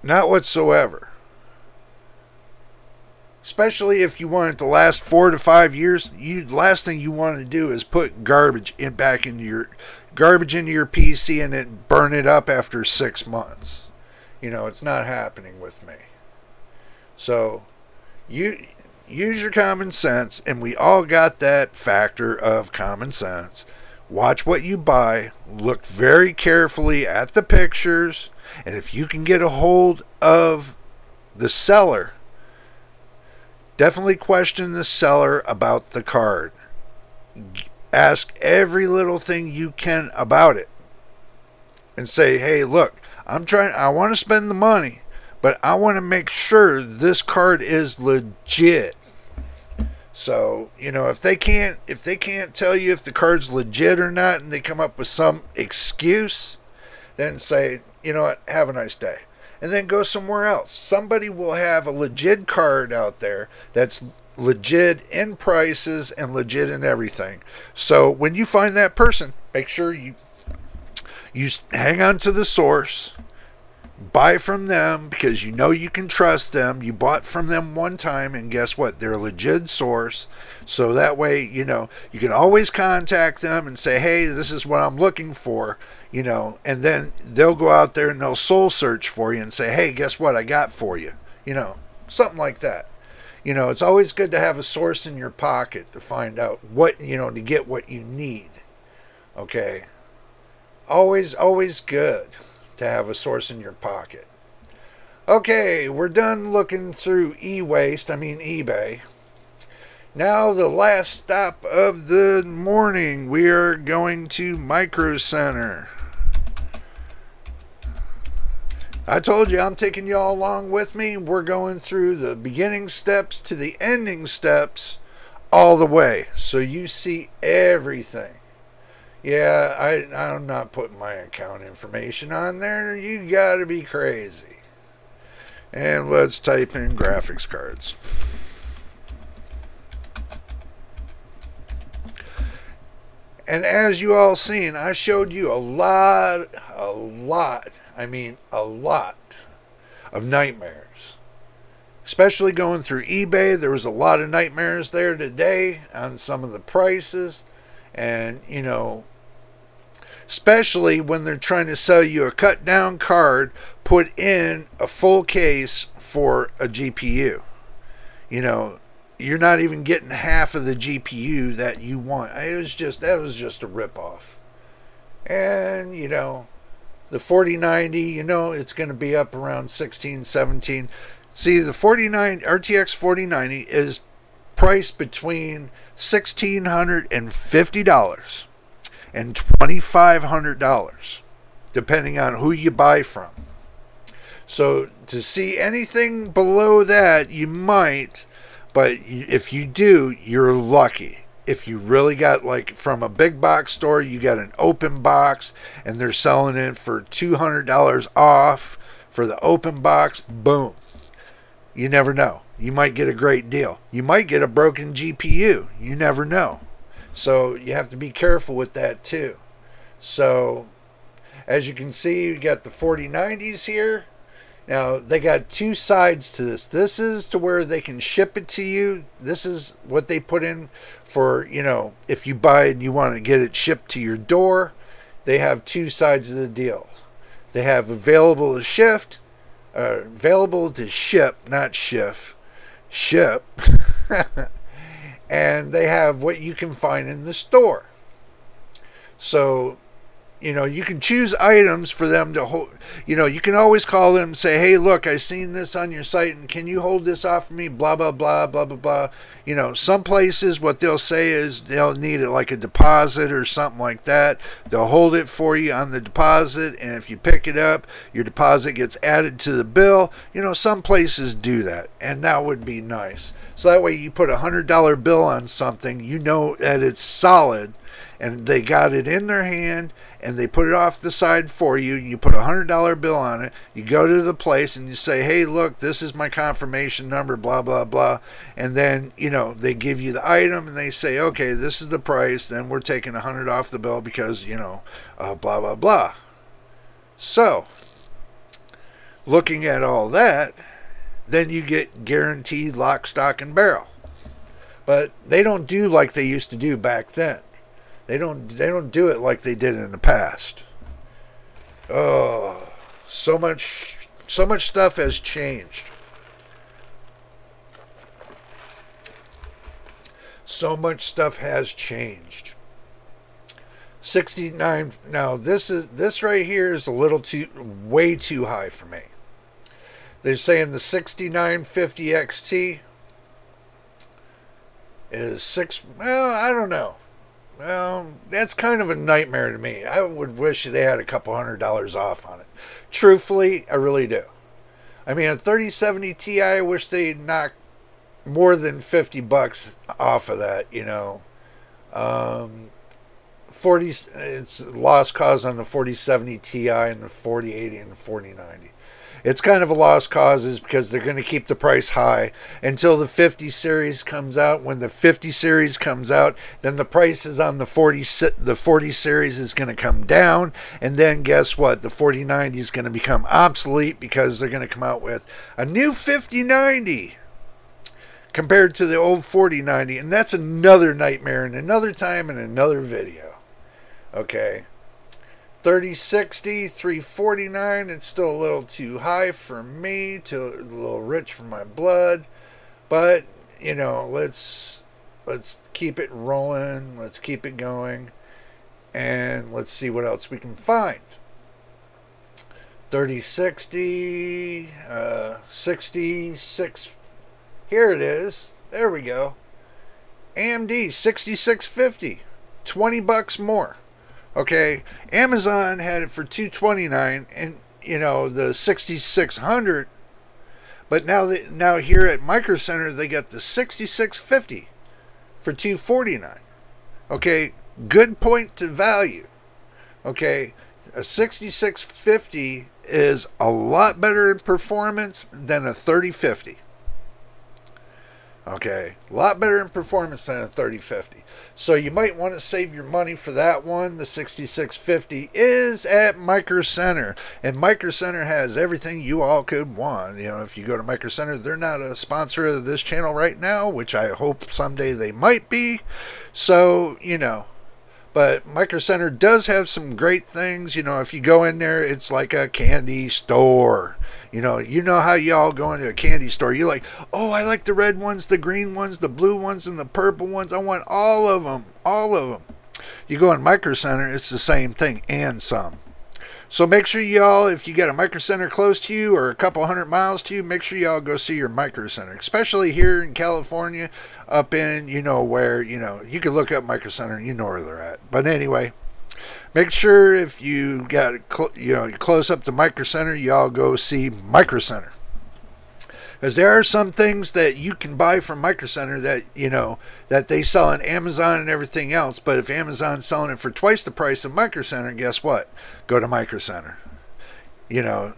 Not whatsoever. Especially if you want it to last 4 to 5 years, last thing you want to do is put garbage back into your PC and then burn it up after 6 months. You know, it's not happening with me. So, use your common sense, and we all got that factor of common sense. Watch what you buy, look very carefully at the pictures, and if you can get a hold of the seller, definitely question the seller about the card. Ask every little thing you can about it, and say, hey, look, I want to spend the money, but I want to make sure this card is legit. So, you know, if they can't tell you if the card's legit or not, and they come up with some excuse, then say, you know what, have a nice day. And then go somewhere else. Somebody will have a legit card out there that's legit in prices and legit in everything. So when you find that person, make sure you hang on to the source. Buy from them, because you know you can trust them. You bought from them one time, and guess what? They're a legit source. So that way, you know, you can always contact them and say, hey, this is what I'm looking for, you know, and then they'll go out there and they'll soul search for you and say, hey, guess what I got for you? You know, something like that. You know, it's always good to have a source in your pocket to find out what, you know, to get what you need. Okay? Always good to have a source in your pocket. Okay, we're done looking through eBay. Now the last stop of the morning, we are going to Micro Center. I told you I'm taking y'all along with me. We're going through the beginning steps to the ending steps all the way, so you see everything. Yeah, I'm not putting my account information on there. You gotta be crazy. And let's type in graphics cards. And as you all seen, I showed you a lot, I mean a lot of nightmares. Especially going through eBay, there was a lot of nightmares there today on some of the prices. And, you know, especially when they're trying to sell you a cut down card, put in a full case for a GPU. You know, you're not even getting half of the GPU that you want. That was just a ripoff. And, you know, the 4090, you know, it's going to be up around 16, 17. See, the RTX 4090 is priced between $1,650 and $2,500, depending on who you buy from. So to see anything below that, you might, but if you do, you're lucky. If you really got, like, from a big box store, you got an open box and they're selling it for $200 off for the open box, boom. You never know. You might get a great deal. You might get a broken GPU. You never know. So you have to be careful with that too. So as you can see, you got the 4090s here. Now they got two sides to this. This is to where they can ship it to you. This is what they put in for, you know, if you buy it and you want to get it shipped to your door. They have two sides of the deal. They have available to ship, not ship. And they have what you can find in the store. So, you know, you can choose items for them to hold. You know, you can always call them and say, hey, look, I seen this on your site, and can you hold this off for me? Blah, blah, blah, blah, blah, blah. You know, some places what they'll say is they'll need it like a deposit or something like that. They'll hold it for you on the deposit, and if you pick it up, your deposit gets added to the bill. You know, some places do that, and that would be nice. So that way you put a $100 bill on something, you know that it's solid, and they got it in their hand, and they put it off the side for you. You put a $100 bill on it. You go to the place and you say, hey, look, this is my confirmation number, blah, blah, blah. And then, you know, they give you the item and they say, okay, this is the price. Then we're taking $100 off the bill because, you know, blah, blah, blah. So, looking at all that, then you get guaranteed lock, stock, and barrel. But they don't do like they used to do back then. They don't do it like they did in the past. Oh, so much stuff has changed. So much stuff has changed. 69. Now this right here is a little way too high for me. They're saying the 6950 XT is well, I don't know. Well, that's kind of a nightmare to me. I would wish they had a couple $100 off on it. Truthfully, I really do. I mean, a 3070 Ti, I wish they'd knock more than $50 off of that, you know. 40, it's lost cause on the 4070 Ti and the 4080 and the 4090. It's kind of a lost cause is because they're going to keep the price high until the 50 series comes out. When the 50 series comes out, then the prices on the 40 series is going to come down. And then guess what? The 4090 is going to become obsolete because they're going to come out with a new 5090 compared to the old 4090. And that's another nightmare and another time in another video. Okay. 3060, 349, it's still a little too high for me, a little rich for my blood, but, you know, let's keep it rolling, let's keep it going, and let's see what else we can find. 3060, 66, here it is, there we go, AMD 6650, $20 more. Okay, Amazon had it for $229, and you know the 6600. But now here at Micro Center they got the 6650 for $249. Okay, good point to value. Okay, a 6650 is a lot better in performance than a 3050. Okay, a lot better in performance than a 3050. So you might want to save your money for that one. The 6650 is at Micro Center, and Micro Center has everything you all could want. You know, if you go to Micro Center, they're not a sponsor of this channel right now, which I hope someday they might be. So, you know, but Micro Center does have some great things. You know, if you go in there, it's like a candy store. You know how y'all go into a candy store. You're like, oh, I like the red ones, the green ones, the blue ones, and the purple ones. I want all of them, all of them. You go in Micro Center, it's the same thing and some. So make sure y'all, if you got a Micro Center close to you or a couple 100 miles to you, make sure y'all go see your Micro Center, especially here in California, up in, you know, where, you know, you can look up Micro Center and you know where they're at. But anyway, make sure if you got, you know, you're close up to Micro Center, y'all go see Micro Center. Because there are some things that you can buy from Micro Center that, you know, that they sell on Amazon and everything else. But if Amazon's selling it for twice the price of Micro Center, guess what? Go to Micro Center. You know,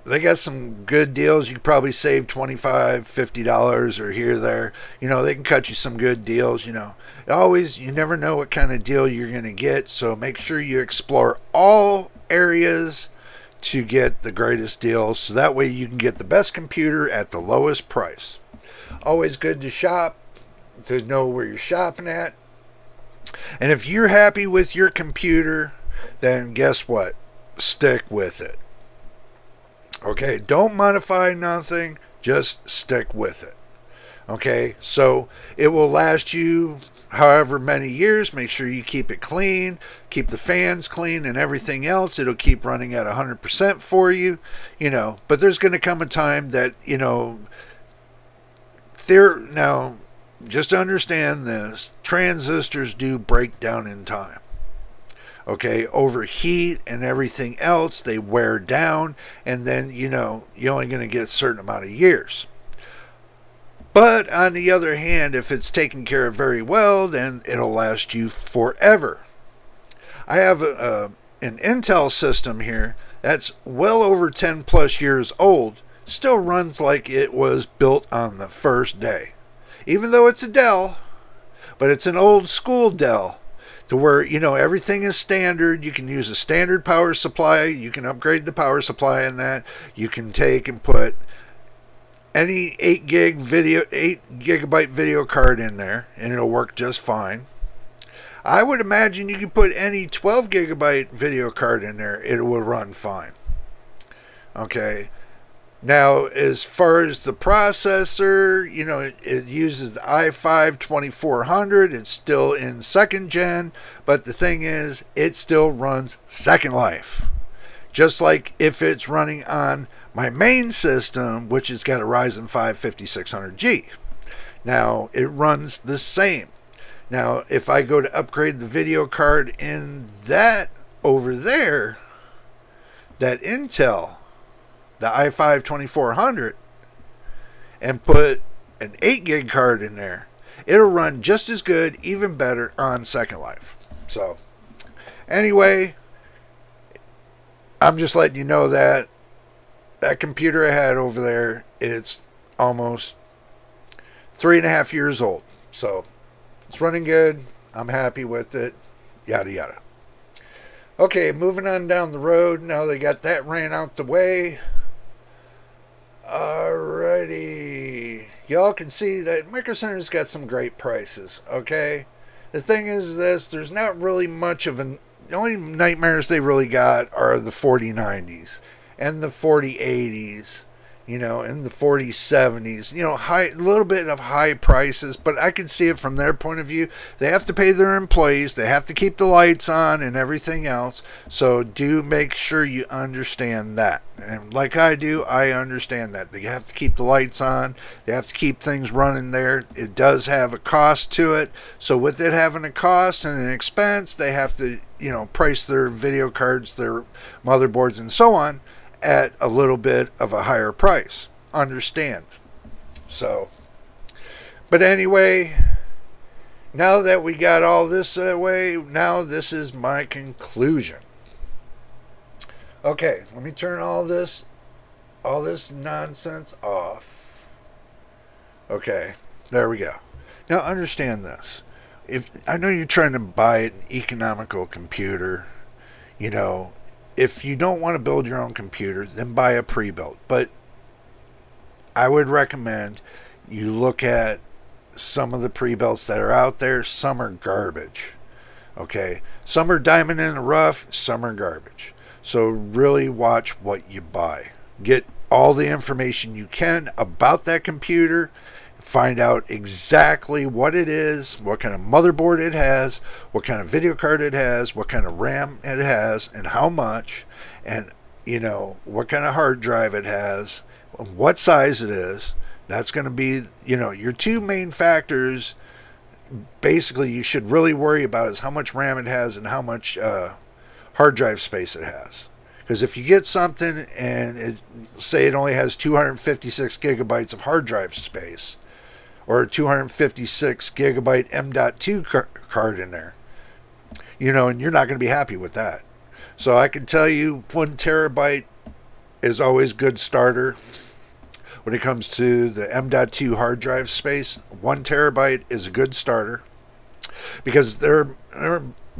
they got some good deals. You could probably save $25, $50 or here, there. You know, they can cut you some good deals, you know. Always, you never know what kind of deal you're going to get. So make sure you explore all areas to get the greatest deals, so that way you can get the best computer at the lowest price. Always good to shop, to know where you're shopping at. And if you're happy with your computer, then guess what? Stick with it. Okay, don't modify nothing, just stick with it. Okay, so it will last you however many years. Make sure you keep it clean, keep the fans clean and everything else. It'll keep running at 100% for you, you know. But there's going to come a time that, you know, now just understand this, transistors do break down in time. Okay, overheat and everything else, they wear down, and then, you know, you're only going to get a certain amount of years. But on the other hand, if it's taken care of very well, then it'll last you forever. I have an Intel system here that's well over 10 plus years old. Still runs like it was built on the first day. Even though it's a Dell, but it's an old school Dell, to where, you know, everything is standard. You can use a standard power supply. You can upgrade the power supply in that. You can take and put any 8 gigabyte video card in there and it'll work just fine. I would imagine you could put any 12 gigabyte video card in there, it will run fine. Okay, now as far as the processor, you know, it uses the i5-2400. It's still in second gen, but the thing is, it still runs Second Life, just like if it's running on my main system, which has got a Ryzen 5 5600G. Now, it runs the same. Now, if I go to upgrade the video card in that over there, that Intel, the i5-2400, and put an 8 gig card in there, it'll run just as good, even better on Second Life. So, anyway, I'm just letting you know that that computer I had over there, it's almost 3.5 years old. So it's running good. I'm happy with it. Yada, yada. Okay, moving on down the road. Now they got that ran out the way. Alrighty. Y'all can see that Micro Center's got some great prices. Okay. The thing is this, there's not really much of an... The only nightmares they really got are the 4090s. And the 4080s, you know, and the 4070s, you know, a little bit of high prices, but I can see it from their point of view. They have to pay their employees, they have to keep the lights on and everything else, so do make sure you understand that. And like I do, I understand that. They have to keep the lights on, they have to keep things running there. It does have a cost to it, so with it having a cost and an expense, they have to, you know, price their video cards, their motherboards, and so on at a little bit of a higher price. Understand. So, but anyway, now that we got all this away, now this is my conclusion. Okay, let me turn all this nonsense off. Okay, There we go. Now understand this. If I know you're trying to buy an economical computer, you know, if you don't want to build your own computer, then buy a pre-built. But I would recommend you look at some of the pre-builts that are out there. Some are garbage. Okay, some are diamond in the rough, some are garbage. So really watch what you buy. Get all the information you can about that computer. Find out exactly what it is, what kind of motherboard it has, what kind of video card it has, what kind of RAM it has, and how much, and what kind of hard drive it has, what size it is. That's going to be, your two main factors. Basically, you should really worry about is how much RAM it has and how much hard drive space it has. Because if you get something and say it only has 256 gigabytes of hard drive space, or a 256 gigabyte M.2 card in there, and you're not going to be happy with that. So I can tell you 1 terabyte is always good starter. When it comes to the M.2 hard drive space, 1 terabyte is a good starter because they're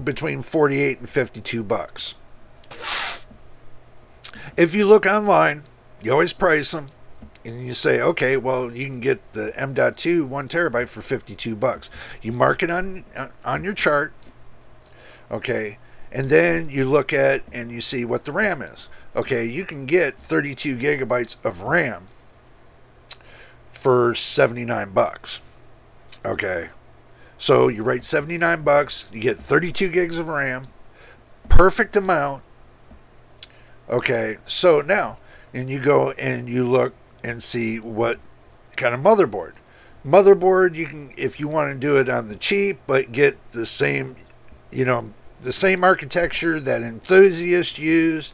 between $48 and $52. If you look online, you always price them, and you say, okay, well, you can get the M.2 1 terabyte for $52. You mark it on your chart, okay, and then you look at and you see what the RAM is. Okay, you can get 32 gigabytes of RAM for $79. Okay, so you write $79, you get 32 gigs of RAM, perfect amount. Okay, so now, and you go and you look and see what kind of motherboard. Motherboard, you can, if you want to do it on the cheap, but get the same, the same architecture that enthusiasts use,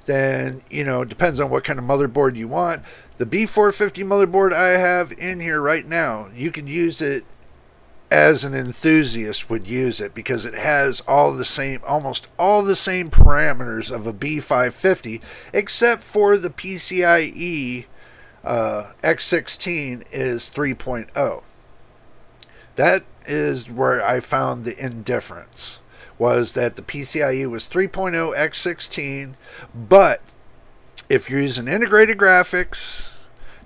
then, depends on what kind of motherboard you want. The B450 motherboard I have in here right now, you could use it as an enthusiast would use it because it has almost all the same parameters of a B550, except for the PCIe X16 is 3.0. That is where I found the indifference, was that the PCIe was 3.0 X16, but if you're using integrated graphics,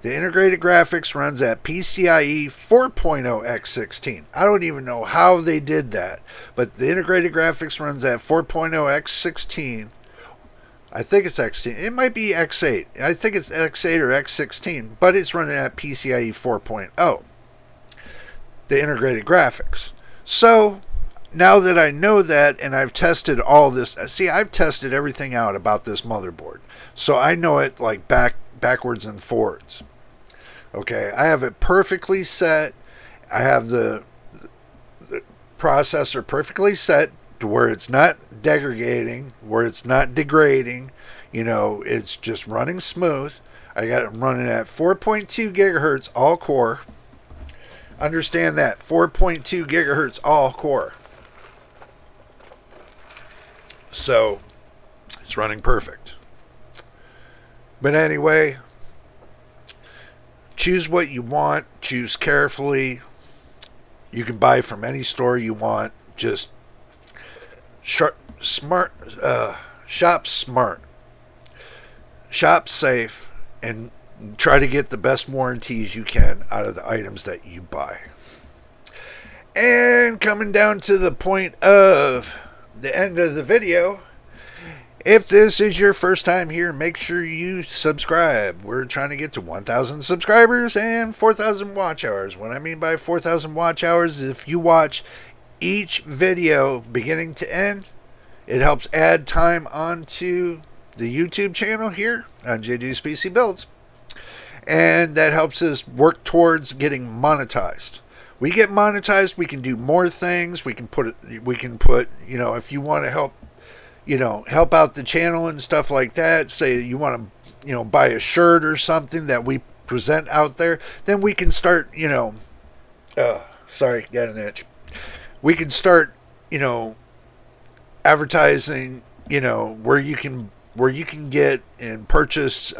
the integrated graphics runs at PCIe 4.0 X16. I don't even know how they did that, but the integrated graphics runs at 4.0 X16. I think it's X16. It might be X8. I think it's X8 or X16, but it's running at PCIe 4.0, the integrated graphics. So now that I know that, and I've tested all this, see, I've tested everything out about this motherboard, so I know it like backwards and forwards. Okay, I have it perfectly set. I have the processor perfectly set to where it's not degrading, where it's not degrading. It's just running smooth. I got it running at 4.2 gigahertz all core. Understand that, 4.2 gigahertz all core. So it's running perfect. But anyway, choose what you want. Choose carefully. You can buy from any store you want. Just shop smart, shop safe, and try to get the best warranties you can out of the items that you buy. And coming down to the point of the end of the video, if this is your first time here, make sure you subscribe. We're trying to get to 1,000 subscribers and 4,000 watch hours. What I mean by 4,000 watch hours is if you watch each video beginning to end, it helps add time onto the YouTube channel here on JJ's PC Builds. And that helps us work towards getting monetized. We get monetized, we can do more things. We can put, if you want to help out the channel and stuff like that, say you want to, buy a shirt or something that we present out there, then we can start, sorry, got an itch. We can start, advertising, where you can get and purchase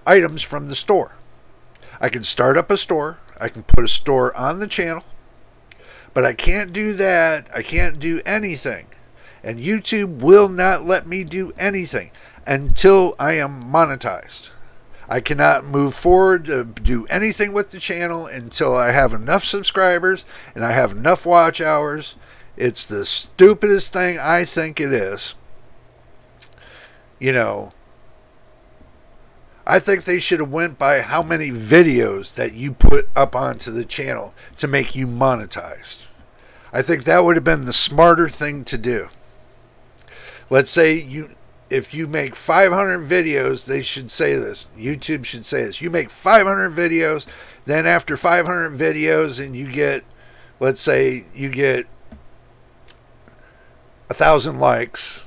items from the store. I can start up a store. I can put a store on the channel. But I can't do that. I can't do anything. And YouTube will not let me do anything until I am monetized. I cannot move forward to do anything with the channel until I have enough subscribers and I have enough watch hours. It's the stupidest thing I think it is. You know, I think they should have went by how many videos that you put up onto the channel to make you monetized. I think that would have been the smarter thing to do. Let's say if you make 500 videos, they should say this. YouTube should say this. You make 500 videos, then after 500 videos and you get, let's say you get 1,000 likes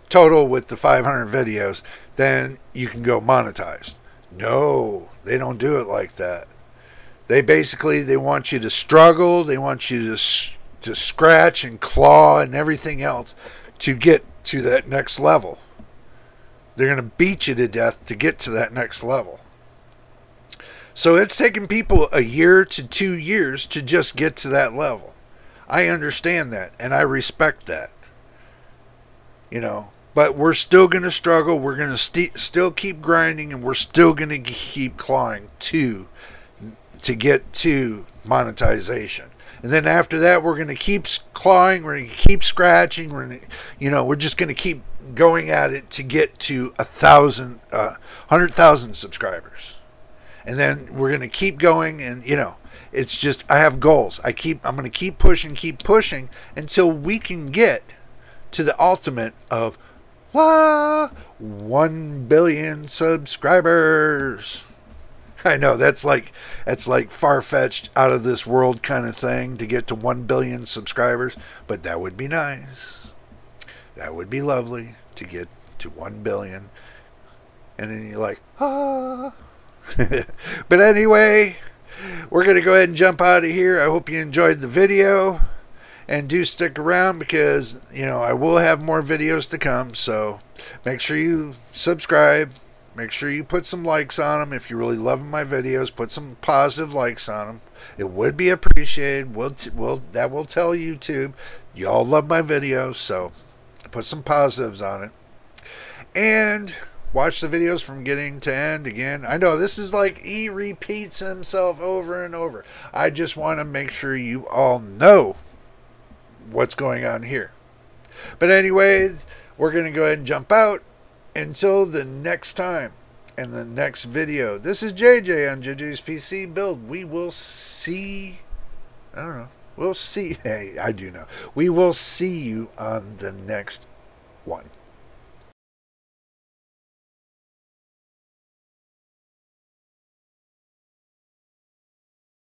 total with the 500 videos, then you can go monetized. No, they don't do it like that. They want you to struggle. They want you to scratch and claw and everything else to get to that next level. They're going to beat you to death to get to that next level. So it's taken people a year to 2 years to just get to that level. I understand that and I respect that. You know, but we're still going to struggle. We're going to still keep grinding, and we're still going to keep clawing to get to monetization. And then after that, we're going to keep clawing. We're going to keep scratching. We're just going to keep going at it to get to 100,000 subscribers. And then we're going to keep going, and it's just, I have goals. I'm going to keep pushing until we can get to the ultimate of 1 billion subscribers. I know that's like far-fetched, out of this world kind of thing to get to 1 billion subscribers, but that would be nice. That would be lovely to get to 1 billion. And then you're like, But anyway, we're going to go ahead and jump out of here. I hope you enjoyed the video. And do stick around because, I will have more videos to come. So make sure you subscribe. Make sure you put some likes on them. If you're really loving my videos, put some positive likes on them. It would be appreciated. That will tell YouTube y'all love my videos. So put some positives on it. And watch the videos from beginning to end again. I know this is like he repeats himself over and over. I just want to make sure you all know what's going on here. But anyway, we're going to go ahead and jump out until the next time and the next video. This is JJ on JJ's PC Build. We will see. I don't know. We'll see. Hey, I do know. We will see you on the next one.